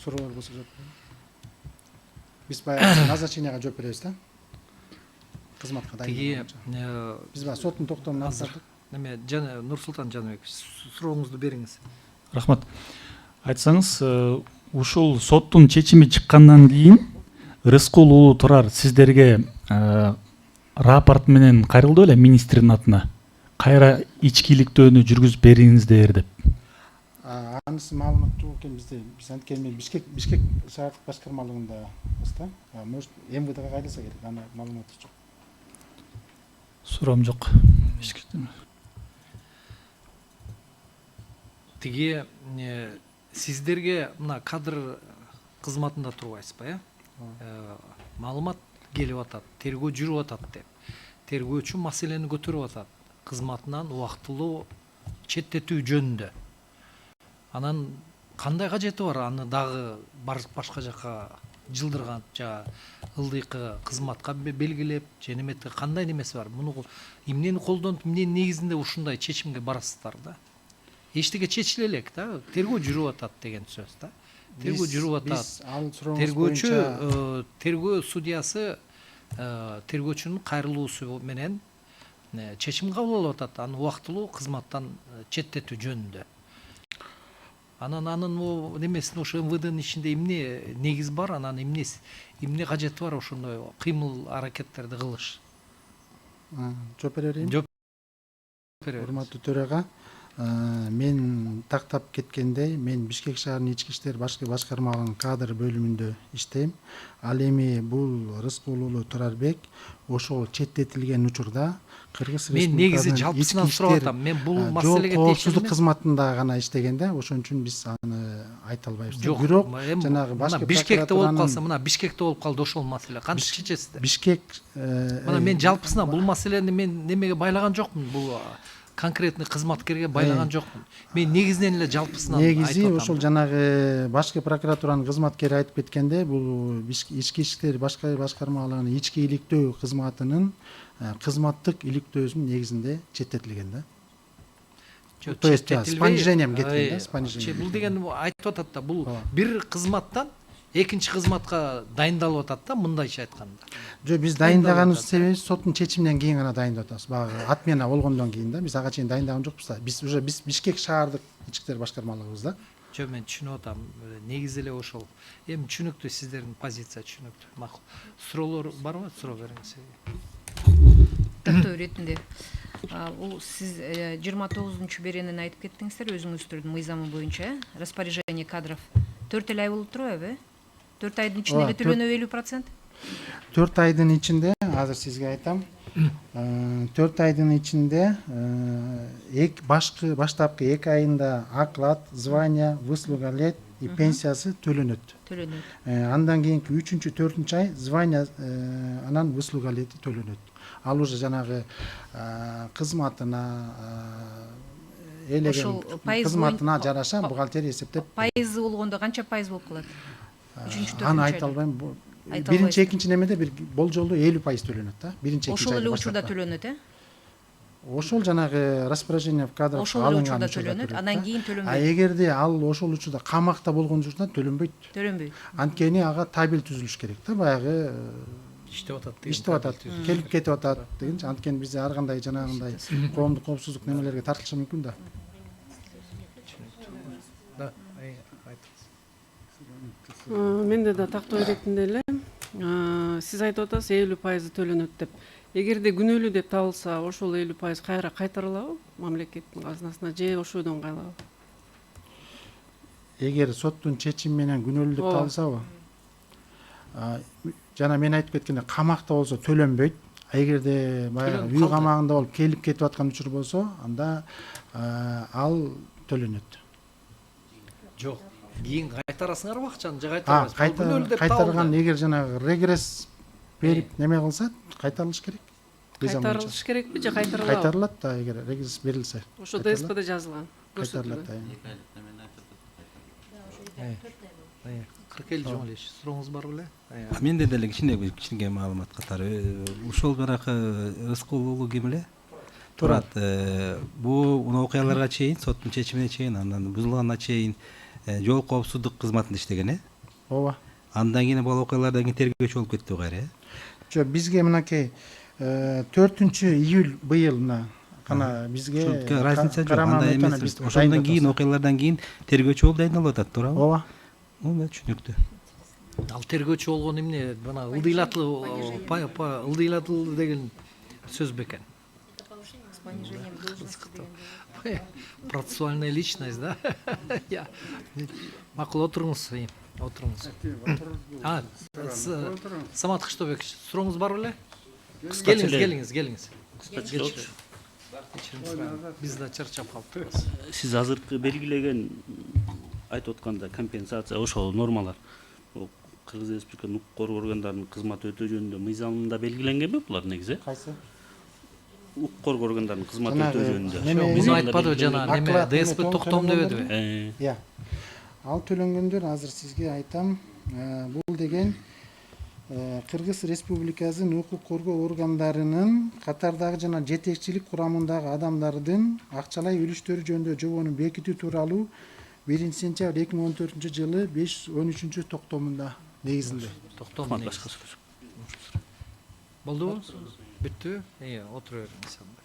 суроолор болсо жооп берейин. Биз баягы назначенияга жооп беребиз да. Кызматка Тиги дайын. Биз баягы соттун токтомун алып бардык. Неме Нурсултан Жаныбекович, сурооңузду бериңиз. Рахмат. Айтсаңыз, ушул соттун чечими чыккандан кийин Рыскул уулу Турар сиздерге рапорт менен кайрылды беле министрдин атына? Кайра ичкиликтөөнү жүргүзүп бериңиздер деп. Анысы маалымат жок экен бизде. Биз анткени мен Бишкек шаардык башкармалыгындабыз да. Может, МВДга кайрылса керек, аны маалыматы жок. Суроом жок. Тиги сиздерге мына кадр кызматында турбайсызбы, маалымат келип атат, тергөө жүрүп атат деп. Тергөөчү маселени көтөрүп атат. Кызматынан убактылуу четтетүү жөнүндө. Анан кандай кажети бар аны дагы башка жака жылдырган ылдыйкы кызматка белгилеп, же неметке кандай немеси бар? Муну эмнени колдонуп, эмненин негизинде ушундай чечимге барасыздар да? Эчтеке чечиле элек да, тергөө жүрүп атат деген сөз да. Тергөө жүрүп атат. Тергөө судьясы тергөөчүнүн кайрылуусу менен чечим кабыл алып атат, аны убактылуу кызматтан четтетүү жөнүндө. Анын немесин ошо МВДнын ичинде эмне негиз бар, анан эмне кажети бар ошондой кыймыл аракеттерди кылыш? Жооп бере берейин. Жооп. Урматтуу төрага, мен тактап кеткендей, мен Бишкек шаарынын ички иштер башкармалыгынын кадр бөлүмүндө иштейм. Ал эми бул Рыскул уулу Турарбек ошол четтетилген учурда Кыргыз Республикасынын мен негизи жалпысынан сурап атам. Мен бул маселеге коопсуздук кызматында гана иштеген да, ошон үчүн биз аны айта албайбыз. Бирок жанагы башка Бишкекте болуп калса, мына Бишкекте болуп калды ошол маселе. Кантип чечесиздер? Бишкек мына мен жалпысынан бул маселени мен немеге байлаган жокмун. Бул конкретный кызматкерге байлаган жокмун. Мен негизинен эле жалпысынан айтып атам. Негизи ошол жанагы башкы прокуратуранын кызматкери айтып кеткенде, бул ички иштер башкармалыгынын ички иликтөө кызматынын кызматтык иликтөөсүнүн негизинде четтетилген да. То есть с понижением кеткен да, с понижением. Бул деген айтып атат да, бул бир кызматтан экинчи кызматка дайындалып атат да, мындайча айтканда. Жок, биз дайындаганыбыз себеби соттун чечиминен кийин гана дайындап атабыз. Баягы отмена болгондон кийин да, биз ага чейин дайындаган жокпуз да. Биз Бишкек шаардык ички иштер башкармалыгыбыз да. Жок, мен түшүнүп атам. Негизи эле ошол. Эми түшүнүктүү, сиздердин позиция түшүнүктүү. Макул. Суроолор барбы? Суроо бериңиз. Тактоо иретинде бул сиз 29 беренени айтып кеттиңиздер өзүңүздүн мыйзамы боюнча, распоряжение кадров 4 ай болуп турбайбы? 4 айдын ичинде эле төлөнөбү 50%? 4 айдын ичинде, азыр сизге айтам. 4 айдын ичинде баштапкы 2 айында оклад, звание, выслуга лет и пенсиясы төлөнөт. Андан кийинки 3-чү, 4-чү ай звание анан выслуга лети төлөнөт. Ал уже жанагы кызматына элеген кызматына жараша бухгалтерия эсептеп. Пайызы болгондо канча пайыз болуп калат? 3-чү, 4-чү аны айта албайм. Биринчи, экинчи немеде бир болжолдо 50% төлөнөт да. Биринчи, экинчи ошол эле учурда төлөнөт, Ошол жанагы распоряжение в кадрах алынган учурда төлөнөт. Анан кийин төлөнбөйт. Эгерде ал ошол учурда камакта болгон учурда төлөнбөйт. Анткени ага табель түзүлүш керек да, баягы иштеп атат, келип кетип атат дегенчи. Анткени бизде ар кандай жанагындай коомдук коопсуздук немелерге тартылышы мүмкүн да. Менде да тактоо иретинде эле сиз айтып атасыз 50% төлөнөт деп. Эгерде күнөөлүү деп табылса, ошол 50% кайра кайтарылабы мамлекеттин казынасына же ошодон кайлабы? Эгер соттун чечими менен күнөөлүү деп табылсабы, жана мен айтып кеткендей камакта болсо төлөнбөйт. Эгерде баягы үй камагында болуп келип кетип аткан учур болсо, анда ал төлөнөт. Жок, кийин кайтарасыңарбы акчаны же кайтарбайсызбы? Кайтарган эгер жанагы регресс берип неме кылса, кайтарылыш керек. Кайтарылыш керекпи же кайтарылабы? Кайтарылат да, эгер регресс берилсе. Ошо ДСПде жазылган. Кайтарылат да. 40 жыл эле сурооңуз бар беле? Менде деле кичине маалымат катары. Ушул жанагы Рыскул уулу ким эле? Турат. Бул окуяларга чейин, соттун чечимине чейин, андан бузулганына чейин жол коопсуздук кызматында иштеген, ооба. Андан кийин бул окуялардан кийин тергөөчү болуп кетти кайра, Жок, бизге мынакей 4-июль быйыл мына кана бизге ушул разница жок. карама Андай метаны эмес. биз Ошондон кийин, дайындатабыз. окуялардан кийин тергөөчү болуп дайындалып атат, туурабы? ооба. Түшүнүктүү. Ал тергөөчү болгон эмне? Мына ылдыйлатыл деген сөз бекен. С понижением должности Процессуальная личность, да? Макул, отуруңуз. Отуруңуз. Самат Кыштабекович, сурооңуз бар беле? Келиңиз. Биз да чарчап калыппыз. Сиз азыркы белгилеген айтып атканда компенсация ошол нормалар Кыргыз Республикасынын укук коргоо органдарынын кызмат өтөө жөнүндө мыйзамында белгиленгенби булар негизи? Кайсы? Укук коргоо органдарынын кызмат Жанагы өтөө жөнүндө. Муну айтпадыбы жана неме Оклад, ДСП неме, токтом дебедиби? Иә. Ал төлөнгөндөр азыр сизге айтам. Бул деген Кыргыз Республикасынын укук коргоо органдарынын катардагы жана жетекчилик курамындагы адамдардын акчалай үлүштөрү жөнүндө жобону бекитүү тууралуу 1-сентябрь 2014-жылы 5-13 токтомунда негизинде. Токтом Башка сөз. болдубу? Бүттүбү? Отура бериңиз анда.